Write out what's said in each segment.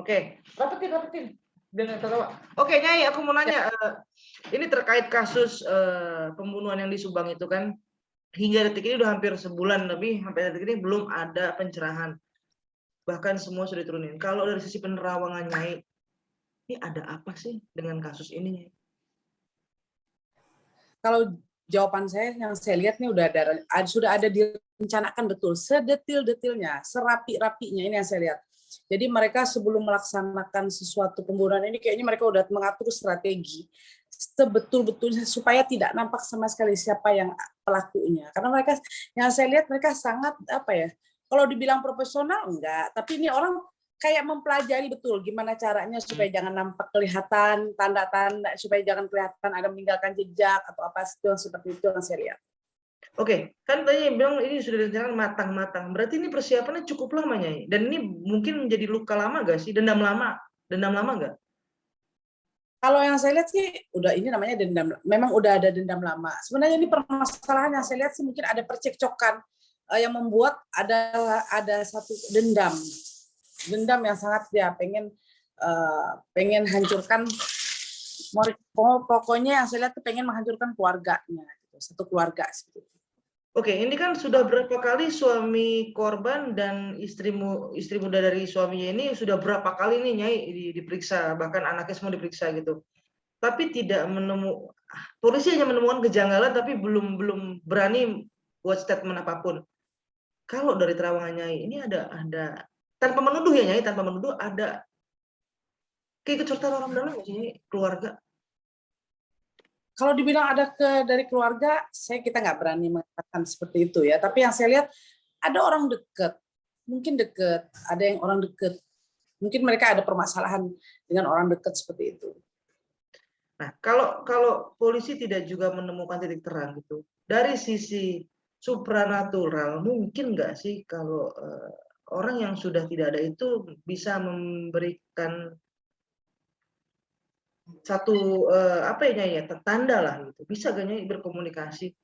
Oke, rapetin. Biar nggak tertawa. Oke, Nyai, aku mau nanya, ini terkait kasus pembunuhan yang di Subang itu kan, hingga detik ini udah hampir sebulan lebih, sampai detik ini belum ada pencerahan. Bahkan semua sudah diturunin. Kalau dari sisi penerawangan Nyai, ini ada apa sih dengan kasus ini, Nyai? Kalau jawaban saya yang saya lihat nih sudah ada direncanakan betul sedetil-detilnya, serapi-rapinya ini yang saya lihat. Jadi mereka sebelum melaksanakan sesuatu pembunuhan ini kayaknya mereka udah mengatur strategi sebetul-betulnya supaya tidak nampak sama sekali siapa yang pelakunya. Karena mereka yang saya lihat mereka sangat apa ya? Kalau dibilang profesional enggak, tapi ini orang kayak mempelajari betul gimana caranya supaya jangan nampak kelihatan tanda-tanda, supaya jangan kelihatan ada meninggalkan jejak atau apa seperti itu yang saya lihat. Oke, kan tadi bilang ini sudah direncanakan matang-matang. Berarti ini persiapannya cukup lama, Nyai. Dan ini mungkin menjadi luka lama gak sih? Dendam lama nggak? Kalau yang saya lihat sih udah ini namanya dendam. Memang udah ada dendam lama. Sebenarnya ini permasalahan yang saya lihat sih mungkin ada percekcokan yang membuat ada satu dendam yang sangat dia pengen hancurkan. Pokoknya yang saya lihat tuh pengen menghancurkan keluarganya, gitu. Satu keluarga seperti itu. Oke, ini kan sudah berapa kali suami korban dan istri muda dari suaminya ini sudah berapa kali nih Nyai diperiksa, bahkan anaknya semua diperiksa gitu. Tapi tidak polisi hanya menemukan kejanggalan tapi belum berani buat statement apapun. Kalau dari terawangan Nyai ini ada tanpa menuduh ya Nyai, tanpa menuduh ada keikutsertaan orang dalam nggak sih Nyai, keluarga? Kalau dibilang ada dari keluarga, kita nggak berani mengatakan seperti itu ya. Tapi yang saya lihat ada orang dekat, mungkin dekat, ada yang orang dekat, mungkin mereka ada permasalahan dengan orang dekat seperti itu. Nah, kalau polisi tidak juga menemukan titik terang gitu, dari sisi supranatural mungkin nggak sih kalau orang yang sudah tidak ada itu bisa memberikan satu apa ya tanda lah gitu, bisa gak Nyai berkomunikasi?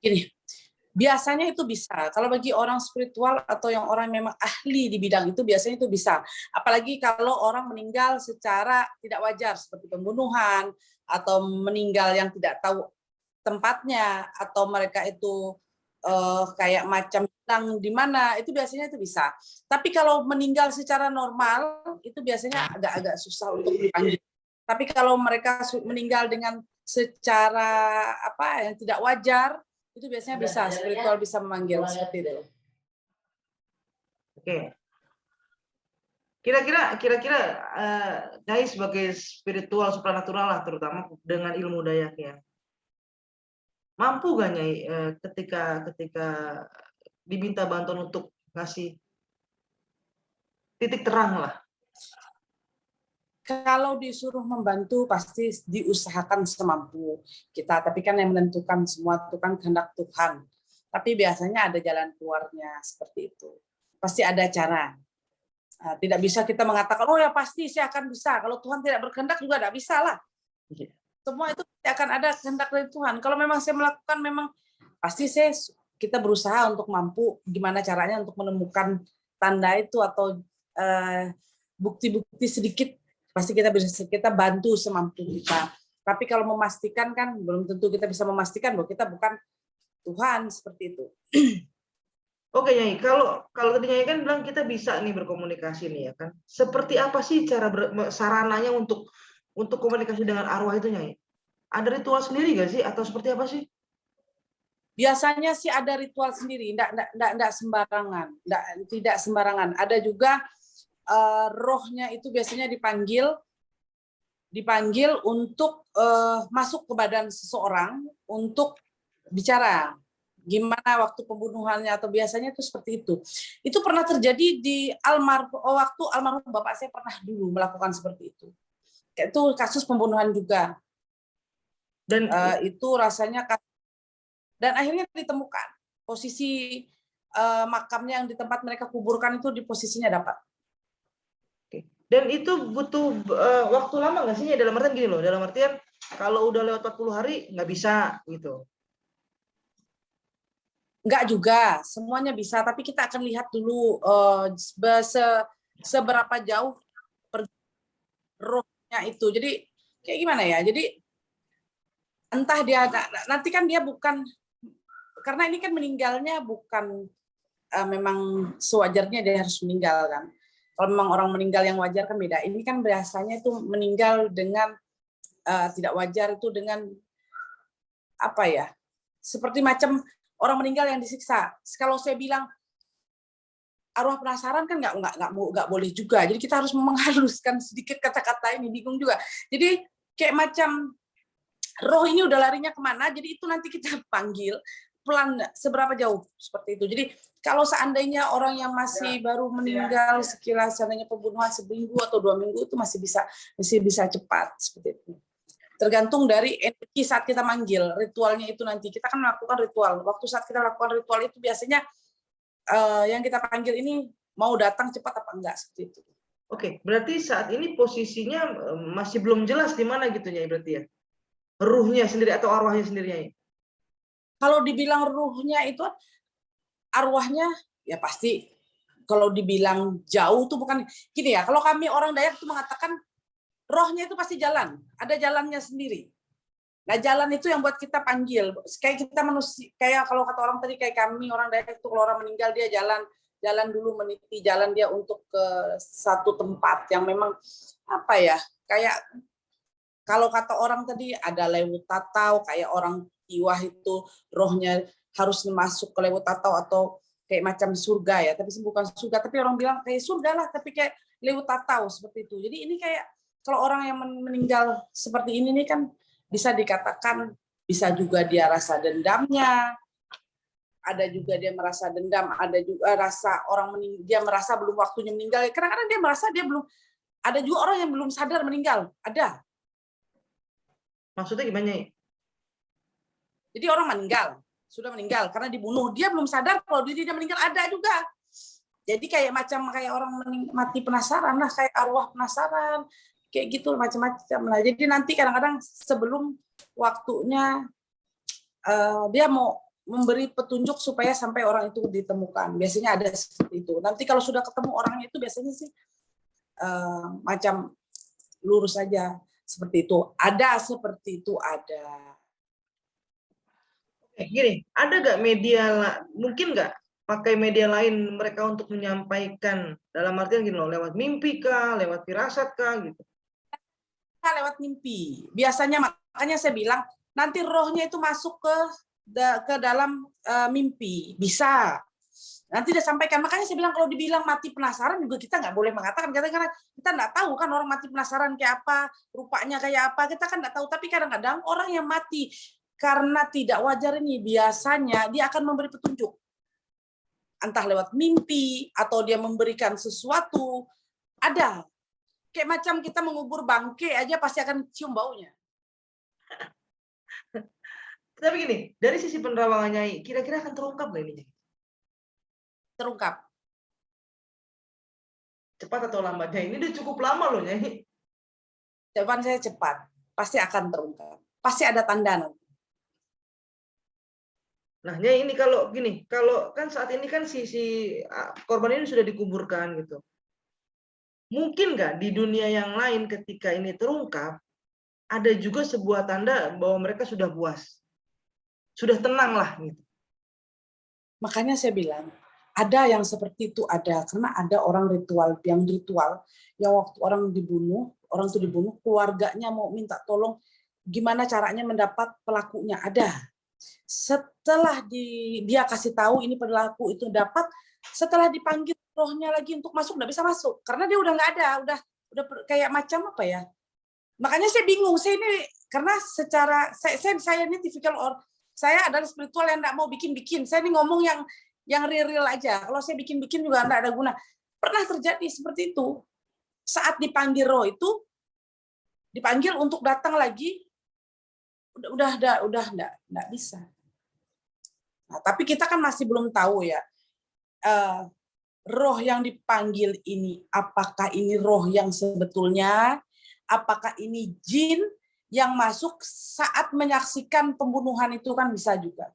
Gini, biasanya itu bisa. Kalau bagi orang spiritual atau yang orang memang ahli di bidang itu biasanya itu bisa. Apalagi kalau orang meninggal secara tidak wajar seperti pembunuhan atau meninggal yang tidak tahu tempatnya atau mereka itu kayak macam hilang di mana, itu biasanya itu bisa. Tapi kalau meninggal secara normal itu biasanya agak-agak susah untuk dipanggil. Tapi kalau mereka meninggal dengan secara apa yang tidak wajar, itu biasanya bisa spiritual bisa memanggil seperti itu. Oke. Kira-kira Nyai sebagai spiritual supranatural lah terutama dengan ilmu dayaknya. Mampu gak Nyai ketika diminta bantuan untuk ngasih titik terang lah? Kalau disuruh membantu pasti diusahakan semampu kita, tapi kan yang menentukan semua itu kan kehendak Tuhan. Tapi biasanya ada jalan keluarnya seperti itu. Pasti ada cara. Tidak bisa kita mengatakan, oh ya pasti saya akan bisa. Kalau Tuhan tidak berkehendak juga tidak bisa lah. Semua itu akan ada kehendak dari Tuhan. Kalau memang saya melakukan, memang pasti kita berusaha untuk mampu gimana caranya untuk menemukan tanda itu atau bukti-bukti sedikit. Pasti kita bantu semampu kita. Tapi kalau memastikan kan belum tentu kita bisa memastikan bahwa kita bukan Tuhan seperti itu. Oke Nyai, kalau tadi Nyai kan bilang kita bisa nih berkomunikasi nih ya kan. Seperti apa sih cara sarananya untuk komunikasi dengan arwah itu Nyai? Ada ritual sendiri gak sih atau seperti apa sih? Biasanya sih ada ritual sendiri, tidak sembarangan, tidak sembarangan. Ada juga rohnya itu biasanya dipanggil untuk masuk ke badan seseorang untuk bicara gimana waktu pembunuhannya atau biasanya itu seperti itu. Itu pernah terjadi di waktu almarhum bapak saya pernah dulu melakukan seperti itu. Itu kasus pembunuhan juga. Dan itu rasanya dan akhirnya ditemukan posisi makamnya yang di tempat mereka kuburkan itu di posisinya dapat. Dan itu butuh waktu lama nggak sih? Dalam artian gini loh, dalam artian kalau udah lewat 40 hari nggak bisa gitu. Nggak juga, semuanya bisa. Tapi kita akan lihat dulu seberapa jauh rohnya itu. Jadi kayak gimana ya? Jadi entah dia nanti kan dia bukan, karena ini kan meninggalnya bukan memang sewajarnya dia harus meninggal kan. Kalau memang orang meninggal yang wajar kan beda. Ini kan biasanya itu meninggal dengan tidak wajar itu dengan apa ya? Seperti macam orang meninggal yang disiksa. Kalau saya bilang arwah penasaran kan nggak boleh juga. Jadi kita harus menghaluskan sedikit kata-kata ini, bingung juga. Jadi kayak macam roh ini udah larinya kemana, jadi itu nanti kita panggil pelan seberapa jauh seperti itu. Jadi kalau seandainya orang yang masih baru meninggal sekilas seandainya pembunuhan seminggu atau 2 minggu itu masih bisa cepat seperti itu. Tergantung dari energi saat kita manggil, ritualnya itu nanti kita kan melakukan ritual. Waktu saat kita lakukan ritual itu biasanya yang kita panggil ini mau datang cepat apa enggak seperti itu. Oke, berarti saat ini posisinya masih belum jelas di mana gitu ya berarti ya? Ruhnya sendiri atau arwahnya sendirinya? Kalau dibilang ruhnya itu arwahnya ya pasti kalau dibilang jauh tuh bukan gini ya. Kalau kami orang Dayak itu mengatakan rohnya itu pasti jalan, ada jalannya sendiri. Nah, jalan itu yang buat kita panggil. Kayak kita manusia, kayak kalau kata orang tadi kayak kami orang Dayak itu kalau orang meninggal dia jalan dulu meniti jalan dia untuk ke satu tempat yang memang apa ya? Kayak kalau kata orang tadi ada lewut tatau, kayak orang Tiwah itu rohnya harus masuk ke lewut tatau atau kayak macam surga ya, tapi bukan surga, tapi orang bilang kayak surga lah, tapi kayak lewut tatau seperti itu. Jadi ini kayak kalau orang yang meninggal seperti ini nih kan bisa dikatakan bisa juga dia rasa dendamnya, ada juga dia merasa dendam, ada juga rasa orang dia merasa belum waktunya meninggal. Kadang-kadang dia merasa dia belum, ada juga orang yang belum sadar meninggal, ada. Maksudnya gimana ya? Jadi orang sudah meninggal karena dibunuh, dia belum sadar kalau dirinya meninggal, ada juga. Jadi kayak orang mati penasaran lah, kayak arwah penasaran, kayak gitu macam-macam lah. Jadi nanti kadang-kadang sebelum waktunya dia mau memberi petunjuk supaya sampai orang itu ditemukan. Biasanya ada seperti itu. Nanti kalau sudah ketemu orangnya itu biasanya sih macam lurus saja seperti itu. Ada seperti itu ada. Gini, ada nggak media, mungkin nggak pakai media lain mereka untuk menyampaikan dalam artian gini loh, lewat mimpi kah, lewat firasat kah gitu? Lewat mimpi. Biasanya makanya saya bilang nanti rohnya itu masuk ke dalam mimpi, bisa. Nanti dia sampaikan. Makanya saya bilang kalau dibilang mati penasaran juga kita nggak boleh mengatakan, karena kita nggak tahu kan orang mati penasaran kayak apa, rupanya kayak apa, kita kan nggak tahu. Tapi kadang-kadang orang yang mati karena tidak wajar ini biasanya dia akan memberi petunjuk, entah lewat mimpi atau dia memberikan sesuatu. Ada kayak macam kita mengubur bangke aja pasti akan cium baunya. Tapi gini, dari sisi penerawangan Nyai, kira-kira akan terungkap nggak ini? Terungkap. Cepat atau lambatnya? Ini udah cukup lama loh Nyai. Jawaban saya cepat, pasti akan terungkap. Pasti ada tanda nanti. Nah, Nyai ini kalau gini, kalau kan saat ini kan si korban ini sudah dikuburkan gitu. Mungkin nggak di dunia yang lain ketika ini terungkap, ada juga sebuah tanda bahwa mereka sudah puas, sudah tenang lah gitu. Makanya saya bilang, ada yang seperti itu ada, karena ada orang yang waktu orang itu dibunuh, keluarganya mau minta tolong gimana caranya mendapat pelakunya, ada. Setelah dia kasih tahu ini pelaku itu dapat, setelah dipanggil rohnya lagi untuk masuk nggak bisa masuk karena dia udah nggak ada, udah kayak macam apa ya. Makanya saya bingung, saya ini karena secara saya ini tipikal orang, saya adalah spiritual yang nggak mau bikin-bikin. Saya ini ngomong yang real aja. Kalau saya bikin-bikin juga nggak ada guna. Pernah terjadi seperti itu. Saat dipanggil roh itu, dipanggil untuk datang lagi, udah nggak bisa. Nah, tapi kita kan masih belum tahu ya, roh yang dipanggil ini, apakah ini roh yang sebetulnya, apakah ini jin yang masuk saat menyaksikan pembunuhan itu, kan bisa juga.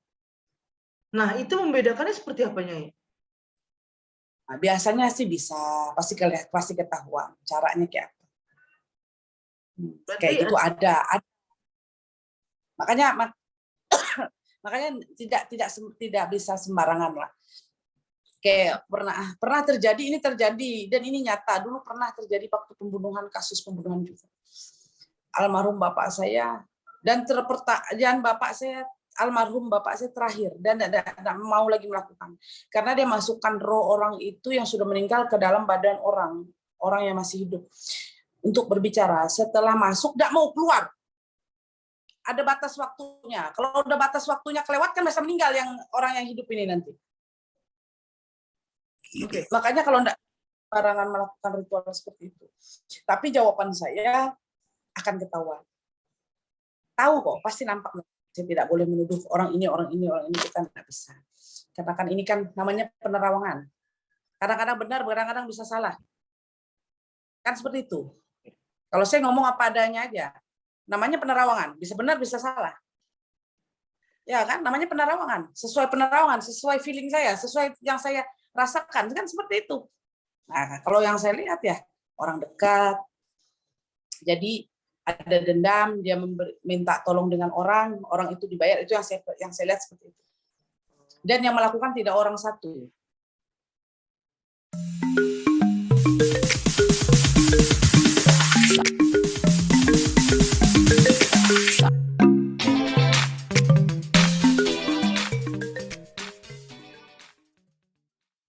Nah, itu membedakannya seperti apa, Nyai? Nah, biasanya sih bisa, pasti ketahuan caranya kayak apa. Kayak gitu ada. Makanya tidak bisa sembarangan lah. Kayak pernah terjadi, ini terjadi dan ini nyata. Dulu pernah terjadi waktu kasus pembunuhan juga. Almarhum bapak saya dan almarhum bapak saya terakhir dan tidak mau lagi melakukan karena dia masukkan roh orang itu yang sudah meninggal ke dalam badan orang yang masih hidup untuk berbicara. Setelah masuk tidak mau keluar. Ada batas waktunya. Kalau udah batas waktunya kelewat kan bisa meninggal yang orang yang hidup ini nanti. Okay. Makanya kalau tidak barangan melakukan ritual seperti itu. Tapi jawaban saya akan ketahuan. Tahu kok, pasti nampak. Saya tidak boleh menuduh orang ini, kita tidak bisa. Karena kan ini kan namanya penerawangan. Kadang-kadang benar, kadang-kadang bisa salah. Kan seperti itu. Kalau saya ngomong apa adanya aja, namanya penerawangan. Bisa benar, bisa salah. Ya kan, namanya penerawangan. Sesuai feeling saya, sesuai yang saya rasakan. Kan seperti itu. Nah, kalau yang saya lihat ya, orang dekat. Jadi ada dendam, dia minta tolong dengan orang itu dibayar, itu yang saya lihat seperti itu. Dan yang melakukan tidak orang satu,